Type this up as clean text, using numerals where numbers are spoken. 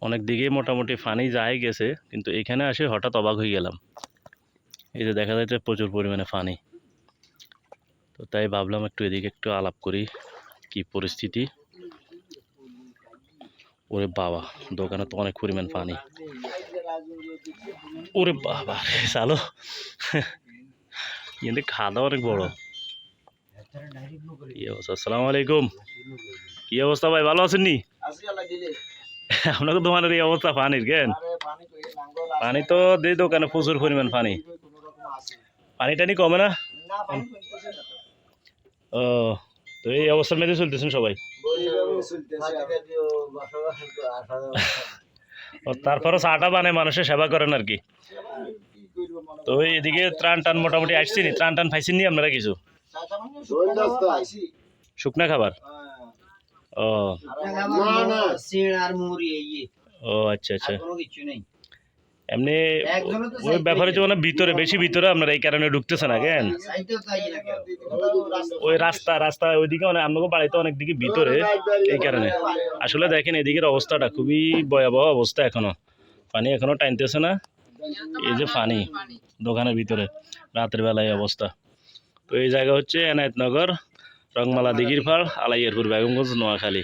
অনেক দিকে মোটামুটি পানি যায় গেছে, কিন্তু এখানে আসে হঠাৎ অবাক হয়ে গেলাম। এই যে দেখা যাচ্ছে প্রচুর পরিমাণে পানি। তো তাই ভাবলাম একটু এদিকে একটু আলাপ করি, কি পরিস্থিতি। ওরে বাবা, দোকানে তো অনেক পরিমাণ পানি। ওরে বাবা চালো, কিন্তু খাদা অনেক বড়। কি অবস্থা? আসসালামু আলাইকুম। কি অবস্থা ভাই, ভালো আছেন নি? আপনাকে দোকানের এই অবস্থা পানির কেন? পানি তো দিই দোকানে প্রচুর পরিমাণ পানি। পানি টানি কমে না? ও, তো এই অবস্থার মধ্যে চলতেছেন সবাই? তারপরও চাটা বানায় মানুষের সেবা করেন আর কি। তো এদিকে ত্রাণ টান মোটামুটি আসছি নি, ত্রাণ টান পাইছেন নি আপনারা কিছু? শুকনা খাবার? ও ও আচ্ছা আচ্ছা। এমনি ওই ব্যাপারে যে মানে ভিতরে বেশি ভিতরে আপনারা এই কারণে ঢুকতেছে না কেন? ওই রাস্তা ওইদিকে মানে আপনাকে বাড়িতে অনেক দিকে ভিতরে, এই কারণে। আসলে দেখেন এদিকের অবস্থাটা খুবই ভয়াবহ অবস্থা, এখনো পানি এখনো টানতেছে না। এই যে পানি দোকানের ভিতরে রাতের বেলায় অবস্থা। তো এই জায়গা হচ্ছে এনায়েতনগর, রংমালা দিঘির পাড়, আলাইয়ারপুর, বেগমগঞ্জ, নোয়াখালী।